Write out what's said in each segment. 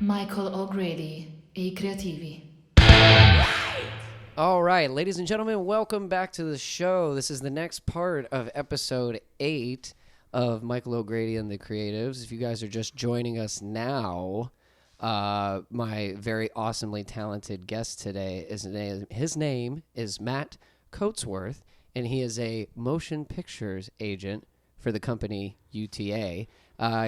Michael O'Grady e i creativi. All right, ladies and gentlemen, welcome back to the show. This is the next part of episode 8 of Michael O'Grady and the Creatives. If you guys are just joining us now, my very awesomely talented guest today, his name is Matt Coatsworth, and he is a motion pictures agent for the company UTA.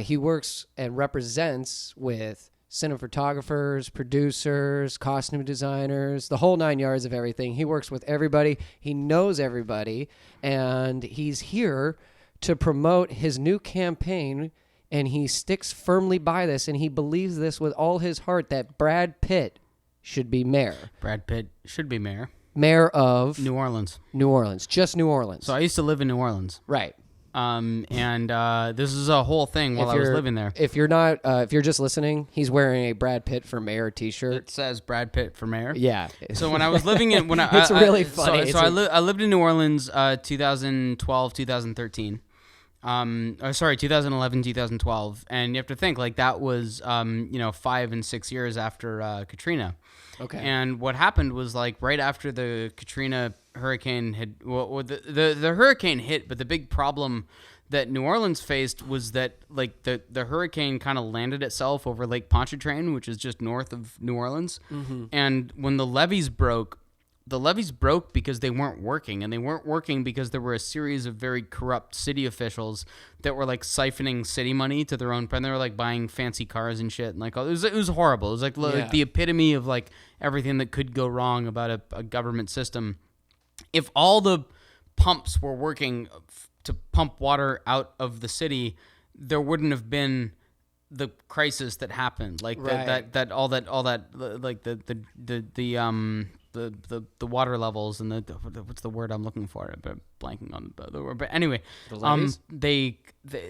He works and represents with cinematographers, producers, costume designers, the whole 9 yards of everything. He works with everybody. He knows everybody. And he's here to promote his new campaign. And he sticks firmly by this. And he believes this with all his heart that Brad Pitt should be mayor. Brad Pitt should be mayor. Mayor of New Orleans. New Orleans. Just New Orleans. So I used to live in New Orleans. Right. And this is a whole thing while I was living there. If you're just listening, he's wearing a Brad Pitt for mayor t-shirt. It says Brad Pitt for mayor. Yeah. So when I was living in, it's really funny. I lived in New Orleans, 2012, 2013. 2011, 2012, and you have to think like that was 5 and 6 years after Katrina. Okay. And what happened was like right after the Katrina hurricane had the hurricane hit, but the big problem that New Orleans faced was that like the hurricane kind of landed itself over Lake Pontchartrain, which is just north of New Orleans. Mm-hmm. And when the levees broke because they weren't working, and they weren't working because there were a series of very corrupt city officials that were like siphoning city money to their own. And they were like buying fancy cars and shit, and like it was horrible. It was like the epitome of like everything that could go wrong about a government system. If all the pumps were working to pump water out of the city, there wouldn't have been the crisis that happened. Like right. that like the water levels and the what's the word I'm looking for? But blanking on the word. But anyway,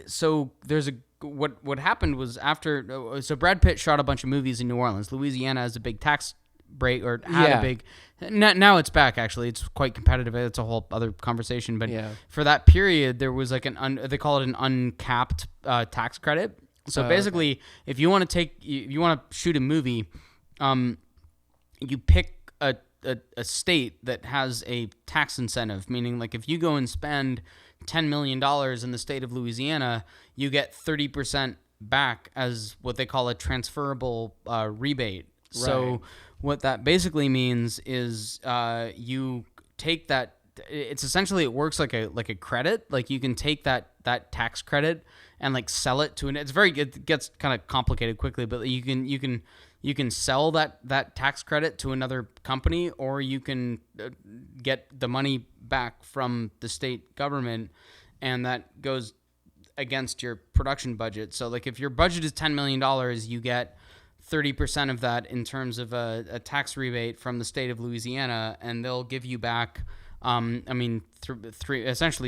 so there's a what happened was after so Brad Pitt shot a bunch of movies in New Orleans. Louisiana has a big tax break or had a big. Now it's back. Actually, it's quite competitive. It's a whole other conversation. But for that period, there was like they call it an uncapped tax credit. So basically, if you want to shoot a movie, you pick a state that has a tax incentive, meaning like if you go and spend $10 million in the state of Louisiana, you get 30% back as what they call a transferable rebate. Right. So what that basically means is you take that. It's essentially it works like a credit. Like you can take that tax credit and like sell it to it gets kind of complicated quickly, but you can sell that tax credit to another company, or you can get the money back from the state government, and that goes against your production budget. So like if your budget is $10 million, you get 30% of that in terms of a tax rebate from the state of Louisiana, and they'll give you back essentially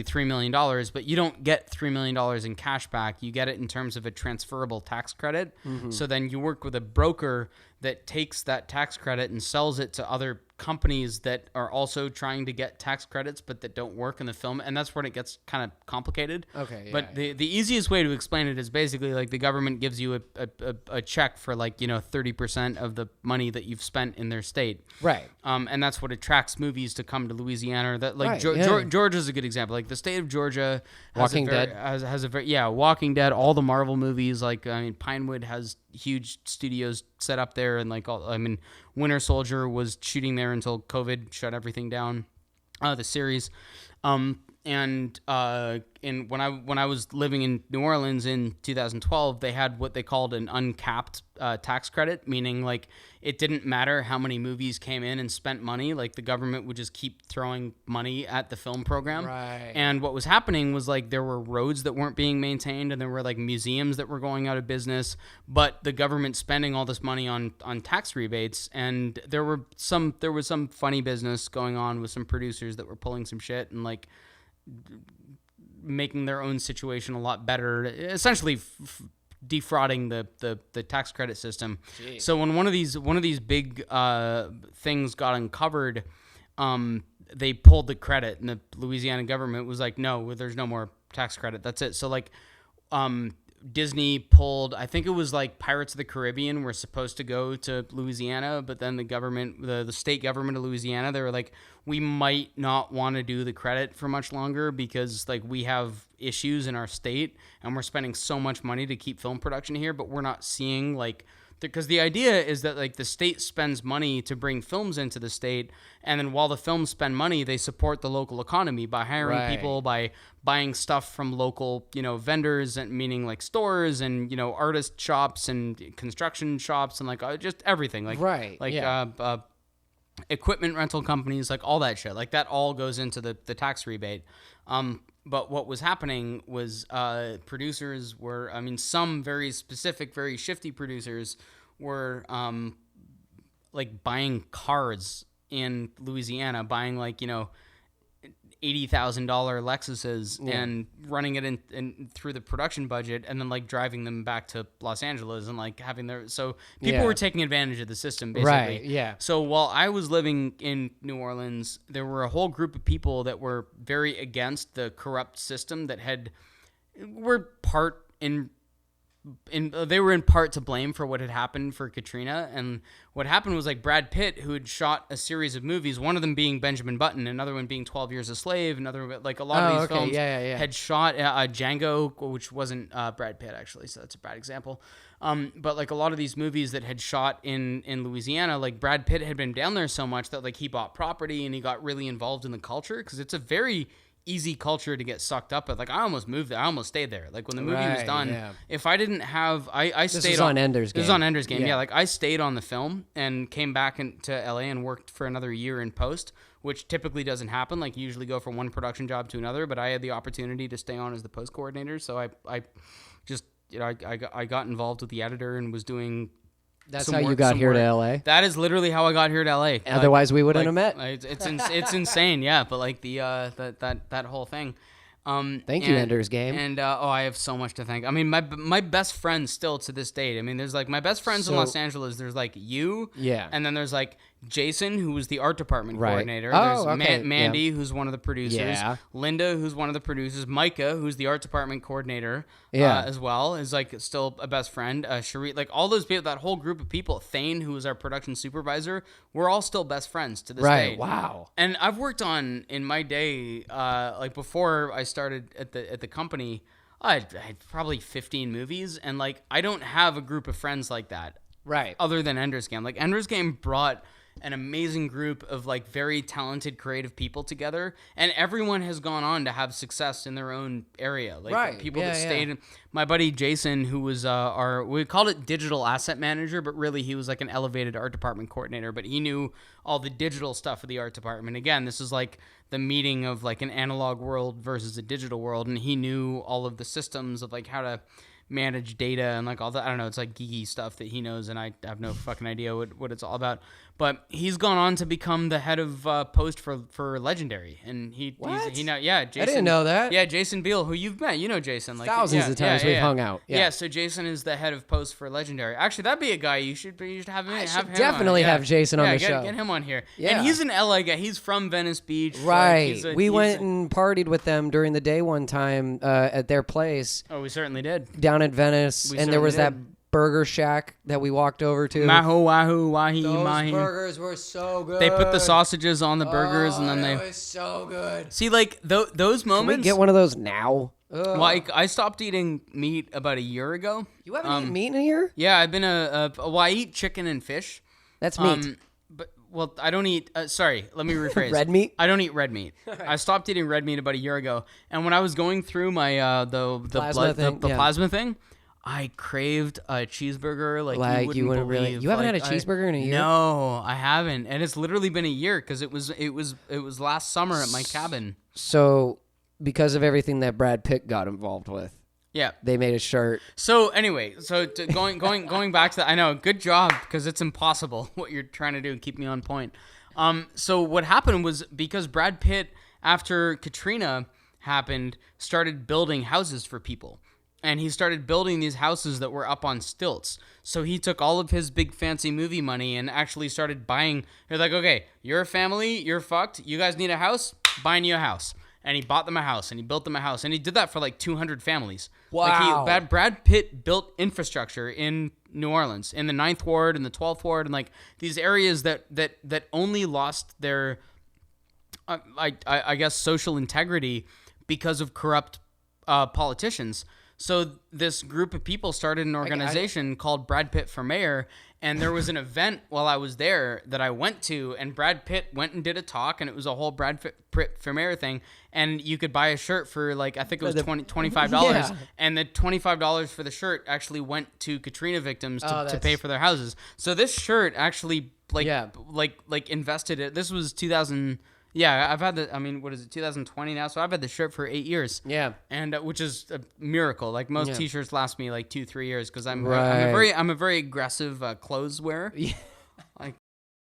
$3 million, but you don't get $3 million in cash back. You get it in terms of a transferable tax credit. Mm-hmm. So then you work with a broker that takes that tax credit and sells it to other companies that are also trying to get tax credits but that don't work in the film, and that's where it gets kind of complicated. Okay. Yeah, but the easiest way to explain it is basically like the government gives you a check for like 30% of the money that you've spent in their state. Right. And that's what attracts movies to come to Louisiana. That like Georgia's a good example. Like the state of Georgia has Walking Dead has a very Walking Dead, all the Marvel movies, like Pinewood has huge studios set up there, and like Winter Soldier was shooting there until COVID shut everything down, the series. And when I was living in New Orleans in 2012, they had what they called an uncapped tax credit, meaning like it didn't matter how many movies came in and spent money, like the government would just keep throwing money at the film program. Right. And what was happening was like there were roads that weren't being maintained, and there were like museums that were going out of business, but the government spending all this money on tax rebates, and there was some funny business going on with some producers that were pulling some shit and like making their own situation a lot better, essentially defrauding the tax credit system. Jeez. So when one of these big things got uncovered, they pulled the credit, and the Louisiana government was like, no, there's no more tax credit. That's it. So like Disney pulled, I think it was like Pirates of the Caribbean were supposed to go to Louisiana, but then the government, the state government of Louisiana, they were like, we might not want to do the credit for much longer because like we have issues in our state and we're spending so much money to keep film production here, but we're not seeing like, because the idea is that like the state spends money to bring films into the state, and then while the films spend money, they support the local economy by hiring people, by buying stuff from local, vendors, and meaning like stores and artist shops and construction shops and like just everything, like equipment rental companies, like all that shit, like that all goes into the tax rebate. But what was happening was producers were, some very specific, very shifty producers were like buying cars in Louisiana, buying like, $80,000 Lexuses and running it in through the production budget, and then like driving them back to Los Angeles and like having so people were taking advantage of the system basically. Right. Yeah. So while I was living in New Orleans, there were a whole group of people that were very against the corrupt system that were in part to blame for what had happened for Katrina. And what happened was like Brad Pitt, who had shot a series of movies, one of them being Benjamin Button, another one being 12 Years a Slave, another, like a lot of these films had shot Django, which wasn't Brad Pitt actually, so that's a bad example. But like a lot of these movies that had shot in Louisiana, like Brad Pitt had been down there so much that like he bought property and he got really involved in the culture, because it's a very easy culture to get sucked up at. Like I almost moved there. I almost stayed there. Like when the movie was done, if I didn't have, I stayed. This was on Ender's Game. This was on Ender's Game. Yeah. Like I stayed on the film and came back to LA and worked for another year in post, which typically doesn't happen. Like you usually go from one production job to another, but I had the opportunity to stay on as the post coordinator. So I just, I got involved with the editor and was doing. That's how you got here to LA? That is literally how I got here to LA. Otherwise, we wouldn't have met. It's insane, yeah. But like that whole thing. Thank you, Ender's Game. And I have so much to thank. I mean, my best friends still to this date. I mean, there's like my best friends in Los Angeles. There's like you, and then there's like Jason, who was the art department coordinator. There's Mandy, who's one of the producers. Linda, who's one of the producers. Micah, who's the art department coordinator, as well, is like still a best friend. Cherie, like all those people, that whole group of people. Thane, who was our production supervisor, we're all still best friends to this day. Wow. And I've worked on in my day, like before I started at the company, I had probably 15 movies, and like I don't have a group of friends like that. Right. Other than Ender's Game. Like Ender's Game brought an amazing group of like very talented creative people together, and everyone has gone on to have success in their own area. Like people that stayed. My buddy Jason, who was we called it digital asset manager, but really he was like an elevated art department coordinator, but he knew all the digital stuff of the art department. Again, this is like the meeting of like an analog world versus a digital world, and he knew all of the systems of like how to manage data and like all that. I don't know, it's like geeky stuff that he knows, and I have no fucking idea what it's all about. But he's gone on to become the head of post for Legendary, and he now Jason, I didn't know that. Yeah, Jason Beal, who you've met, Jason, like thousands of times we've hung out. Yeah, so Jason is the head of post for Legendary. Actually, that'd be a guy you should have him. Definitely have Jason on the show. Get him on here. Yeah, and he's an LA guy. He's from Venice Beach. Right. We went and partied with them during the day one time at their place. Oh, we certainly did. Down at Venice, and there was that burger shack that we walked over to. Mahu, wahoo, wahi, mahi. Those burgers were so good. They put the sausages on the burgers, and then it was so good. See, like those moments. Can we get one of those now? Like I stopped eating meat about a year ago. You haven't eaten meat in a year? Yeah, I've been well, I eat chicken and fish. That's meat. Well, I don't eat. Sorry, let me rephrase. Red meat? I don't eat red meat. I stopped eating red meat about a year ago, and when I was going through my the plasma thing, I craved a cheeseburger like you wouldn't really. You haven't had a cheeseburger in a year? No, I haven't, and it's literally been a year because it was last summer at my cabin. So, because of everything that Brad Pitt got involved with. Yeah, they made a shirt. So anyway, going back to that, I know, good job, because it's impossible what you're trying to do. Keep me on point. So what happened was, because Brad Pitt, after Katrina happened, started building houses for people, and he started building these houses that were up on stilts. So he took all of his big fancy movie money and actually started buying. They're like, okay, you're a family, you're fucked. You guys need a house? Buying you a house. and he bought them a house, and he built them a house, and he did that for like 200 families. Wow. Like Brad Pitt built infrastructure in New Orleans, in the 9th Ward and the 12th Ward, and like these areas that only lost their, I guess, social integrity because of corrupt politicians. So this group of people started an organization called Brad Pitt for Mayor, and there was an event while I was there that I went to, and Brad Pitt went and did a talk, and it was a whole Brad Pitt for Mayor thing, and you could buy a shirt for like, I think it was $25, Yeah. and the $25 for the shirt actually went to Katrina victims to pay for their houses. So this shirt actually like invested it. This was 2000. Yeah, I've had what is it, 2020 now? So I've had the shirt for 8 years. Yeah. And which is a miracle. Like most t-shirts last me like 2-3 years because I'm Right. a very aggressive clothes wearer. Yeah. Like